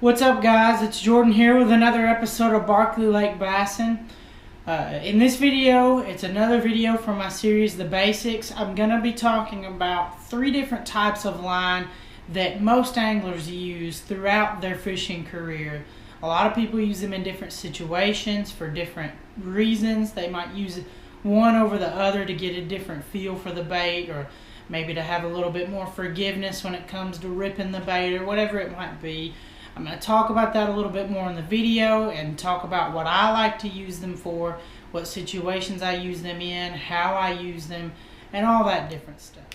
What's up, guys? It's Jordan here with another episode of BarkleyLakeBassin. In this video, it's another video from my series, The Basics. I'm going to be talking about 3 different types of line that most anglers use throughout their fishing career. A lot of people use them in different situations for different reasons. They might use one over the other to get a different feel for the bait, or maybe to have a little bit more forgiveness when it comes to ripping the bait, or whatever it might be. I'm going to talk about that a little bit more in the video and talk about what I like to use them for, what situations I use them in, how I use them, and all that different stuff.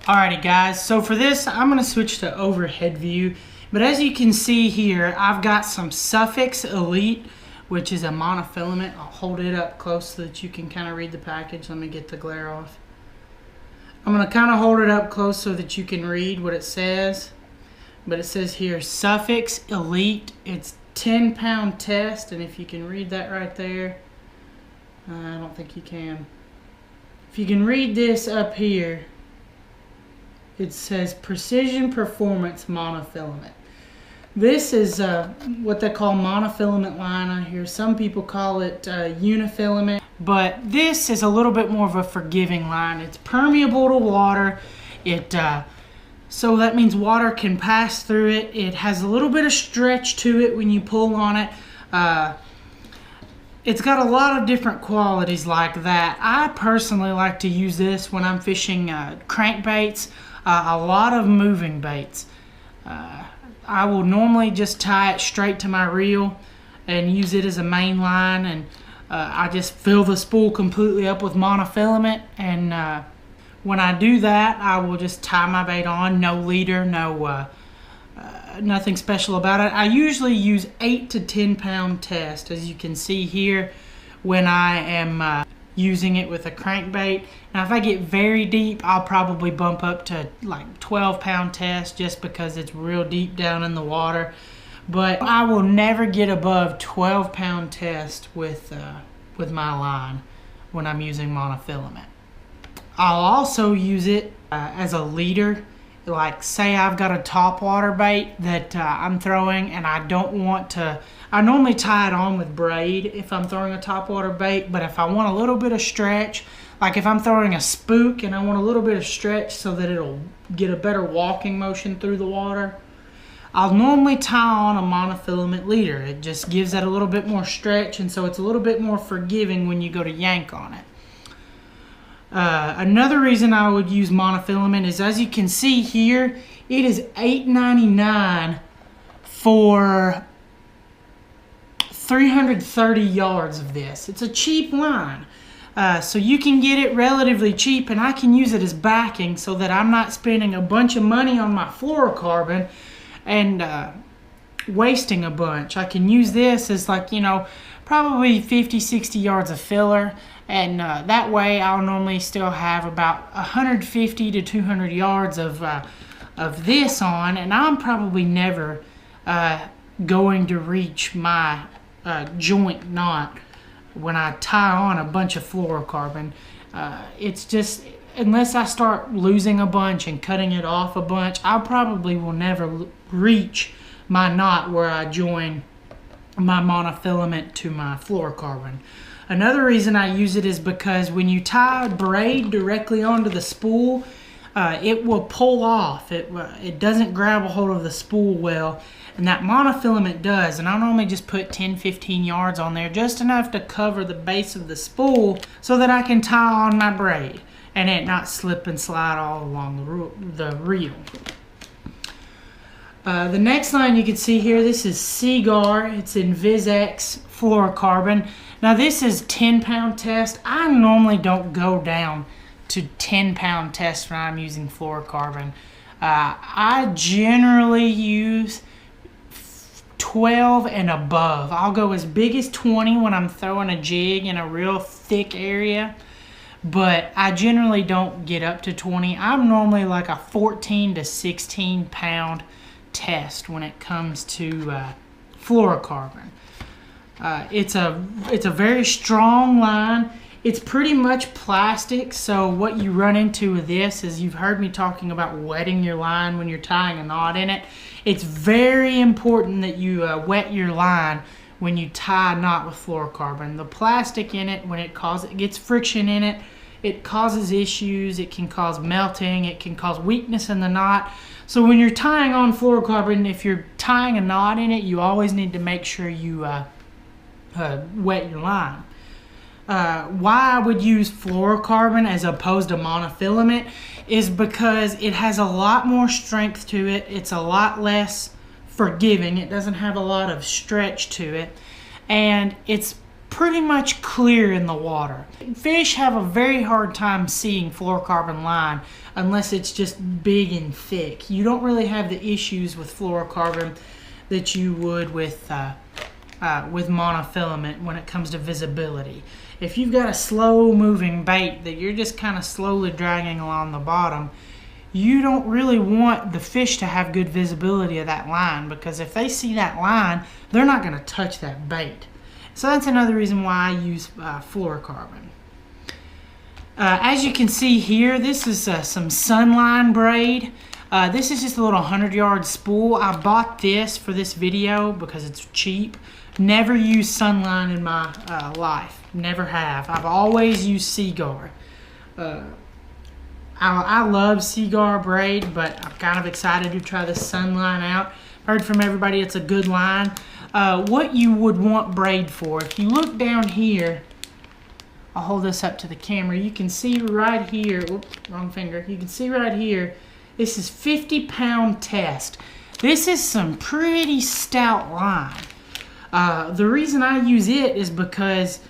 Alrighty guys, so for this I'm going to switch to overhead view, but as you can see here, I've got some Suffix Elite, which is a monofilament. I'll hold it up close so that you can kind of read the package. Let me get the glare off. I'm going to kind of hold it up close so that you can read what it says. But it says here, Suffix Elite. It's 10-pound test, and if you can read that right there, I don't think you can. If you can read this up here, it says Precision Performance Monofilament. This is what they call monofilament line on here. Some people call it unifilament, but this is a little bit more of a forgiving line. It's permeable to water. So that means water can pass through it. It has a little bit of stretch to it when you pull on it. It's got a lot of different qualities like that. I personally like to use this when I'm fishing crankbaits, a lot of moving baits. I will normally just tie it straight to my reel and use it as a main line, and I just fill the spool completely up with monofilament, and when I do that, I will just tie my bait on, no leader, nothing special about it. I usually use 8 to 10 pound test, as you can see here, when I am using it with a crankbait. Now if I get very deep, I'll probably bump up to like 12-pound test, just because it's real deep down in the water. But I will never get above 12-pound test with my line when I'm using monofilament. I'll also use it as a leader. Like, say I've got a topwater bait that I'm throwing, and I don't want to. I normally tie it on with braid if I'm throwing a topwater bait, but if I want a little bit of stretch, like if I'm throwing a spook and I want a little bit of stretch so that it'll get a better walking motion through the water, I'll normally tie on a monofilament leader. It just gives that a little bit more stretch, and so it's a little bit more forgiving when you go to yank on it. Another reason I would use monofilament is, as you can see here, it is $8.99 for 330 yards of this. It's a cheap line. So you can get it relatively cheap, and I can use it as backing so that I'm not spending a bunch of money on my fluorocarbon and wasting a bunch. I can use this as, like, probably 50-60 yards of filler, and that way I'll normally still have about 150 to 200 yards of this on, and I'm probably never going to reach my joint knot when I tie on a bunch of fluorocarbon. It's just, unless I start losing a bunch and cutting it off a bunch, I probably will never reach my knot where I join my monofilament to my fluorocarbon. Another reason I use it is because when you tie braid directly onto the spool, it will pull off. It doesn't grab a hold of the spool well, and that monofilament does. And I normally just put 10-15 yards on there, just enough to cover the base of the spool so that I can tie on my braid and it not slip and slide all along the reel. The next line you can see here, this is Seaguar. It's in VisX fluorocarbon. Now this is 10-pound test. I normally don't go down to 10-pound test when I'm using fluorocarbon. I generally use 12 and above. I'll go as big as 20 when I'm throwing a jig in a real thick area, but I generally don't get up to 20. I'm normally like a 14 to 16-pound test when it comes to fluorocarbon. It's a very strong line. It's pretty much plastic, so what you run into with this is, you've heard me talking about wetting your line when you're tying a knot in it. It's very important that you wet your line when you tie a knot with fluorocarbon. The plastic in it, when it gets friction in it, it causes issues. It can cause melting. It can cause weakness in the knot. So when you're tying on fluorocarbon, if you're tying a knot in it, you always need to make sure you wet your line. Why I would use fluorocarbon as opposed to monofilament is because it has a lot more strength to it. It's a lot less forgiving. It doesn't have a lot of stretch to it, and it's pretty much clear in the water. Fish have a very hard time seeing fluorocarbon line unless it's just big and thick. You don't really have the issues with fluorocarbon that you would with monofilament when it comes to visibility. If you've got a slow moving bait that you're just kind of slowly dragging along the bottom, you don't really want the fish to have good visibility of that line, because if they see that line, they're not going to touch that bait. So that's another reason why I use fluorocarbon. As you can see here, this is some Sunline braid. This is just a little 100-yard spool. I bought this for this video because it's cheap. Never used Sunline in my life. Never have. I've always used Seaguar. I love Seaguar braid, but I'm kind of excited to try this Sunline out. Heard from everybody it's a good line. What you would want braid for, if you look down here, I'll hold this up to the camera, you can see right here, whoops, wrong finger, you can see right here, this is 50-pound test. This is some pretty stout line. The reason I use it is because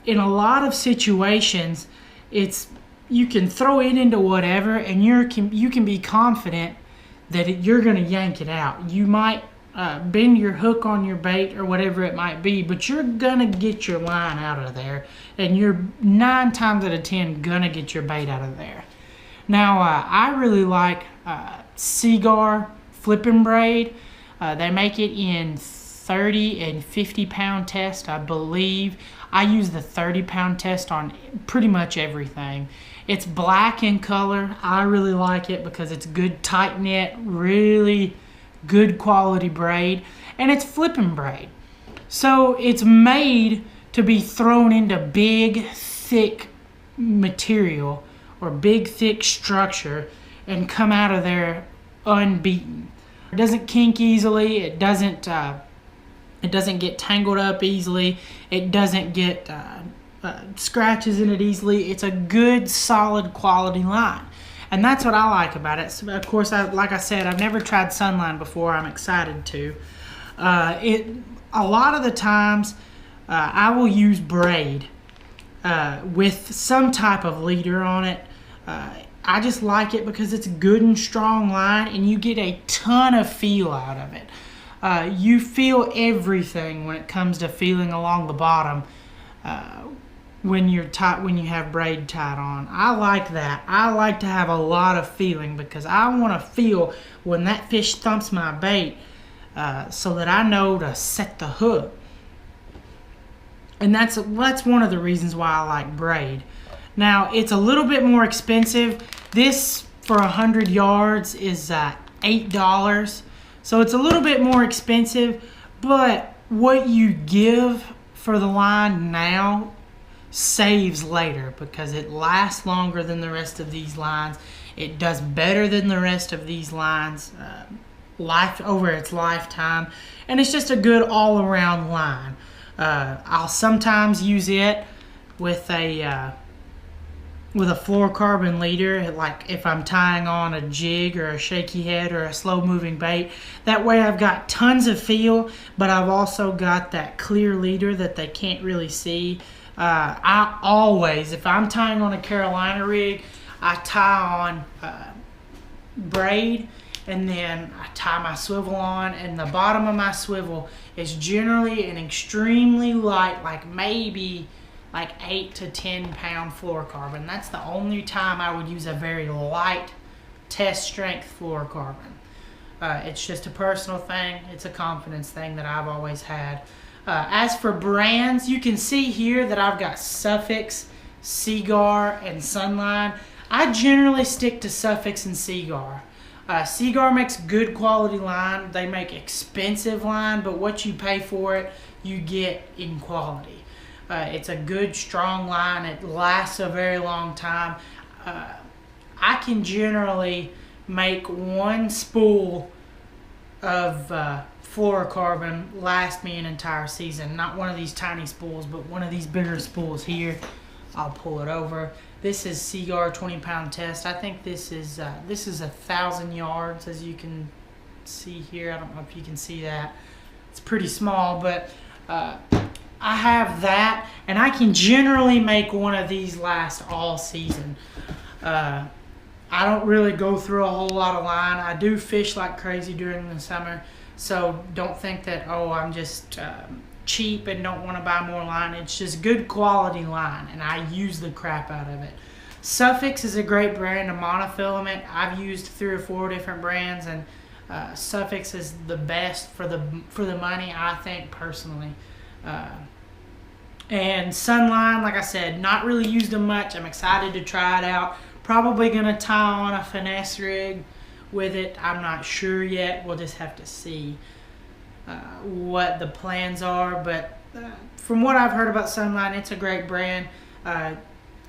in a lot of situations, you can throw it into whatever, and you can be confident that you're going to yank it out. You might bend your hook on your bait or whatever it might be, but you're going to get your line out of there, and you're 9 times out of 10 going to get your bait out of there. Now, I really like Seaguar flipping braid. They make it in 30 and 50-pound test, I believe. I use the 30-pound test on pretty much everything. It's black in color. I really like it because it's good tight knit, really good quality braid, and it's flipping braid. So it's made to be thrown into big, thick material or big, thick structure and come out of there unbeaten. It doesn't kink easily. It doesn't get tangled up easily. It doesn't get scratches in it easily. It's a good, solid quality line. And that's what I like about it. So of course, like I said, I've never tried Sunline before. I'm excited to. A lot of the times, I will use braid with some type of leader on it. I just like it because it's a good and strong line, and you get a ton of feel out of it. You feel everything when it comes to feeling along the bottom when you have braid tied on. I like that. I like to have a lot of feeling because I want to feel when that fish thumps my bait so that I know to set the hook. And that's one of the reasons why I like braid. Now, it's a little bit more expensive. This for 100 yards is $8. So it's a little bit more expensive, but what you give for the line now saves later because it lasts longer than the rest of these lines. It does better than the rest of these lines over its lifetime, and it's just a good all-around line. I'll sometimes use it with a fluorocarbon leader, like if I'm tying on a jig or a shaky head or a slow-moving bait. That way I've got tons of feel, but I've also got that clear leader that they can't really see. I always, if I'm tying on a Carolina rig, I tie on braid, and then I tie my swivel on, and the bottom of my swivel is generally an extremely light, like maybe like 8 to 10 pound fluorocarbon. That's the only time I would use a very light test strength fluorocarbon. It's just a personal thing. It's a confidence thing that I've always had. As for brands, you can see here that I've got Suffix, Seagar, and Sunline. I generally stick to Suffix and Seagar. Seagar makes good quality line. They make expensive line, but what you pay for it, you get in quality. It's a good, strong line. It lasts a very long time. I can generally make one spool of fluorocarbon last me an entire season. Not one of these tiny spools, but one of these bigger spools here. I'll pull it over. This is Seagar 20-pound test. I think this is 1,000 yards, as you can see here. I don't know if you can see that. It's pretty small, but I have that, and I can generally make one of these last all season. I don't really go through a whole lot of line. I do fish like crazy during the summer, so don't think that, oh, I'm just cheap and don't want to buy more line. It's just good quality line, and I use the crap out of it. Suffix is a great brand of monofilament. I've used 3 or 4 different brands, and Suffix is the best for the money, I think, personally. And Sunline, like I said, not really used them much. I'm excited to try it out. Probably gonna tie on a finesse rig with it. I'm not sure yet. We'll just have to see what the plans are. But from what I've heard about Sunline, it's a great brand.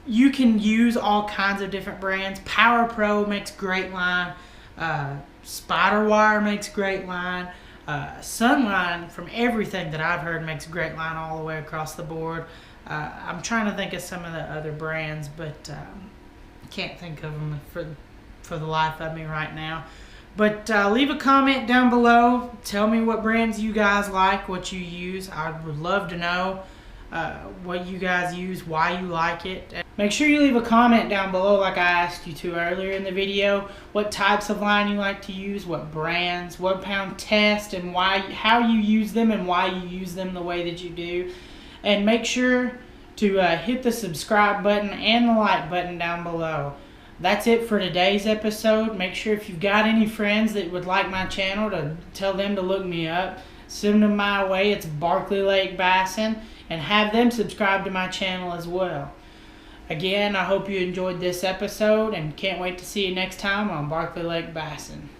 You can use all kinds of different brands. Power Pro makes great line. Spider Wire makes great line. Sunline, from everything that I've heard, makes great line all the way across the board. I'm trying to think of some of the other brands, but can't think of them for the life of me right now. But leave a comment down below. Tell me what brands you guys like, what you use. I would love to know what you guys use, why you like it. Make sure you leave a comment down below, like I asked you to earlier in the video, what types of line you like to use, what brands, 1-pound test, and how you use them and why you use them the way that you do. And make sure to hit the subscribe button and the like button down below. That's it for today's episode. Make sure if you've got any friends that would like my channel, to tell them to look me up. Send them my way. It's BarkleyLakeBassin, and have them subscribe to my channel as well. Again, I hope you enjoyed this episode, and can't wait to see you next time on Barkley Lake Bassin.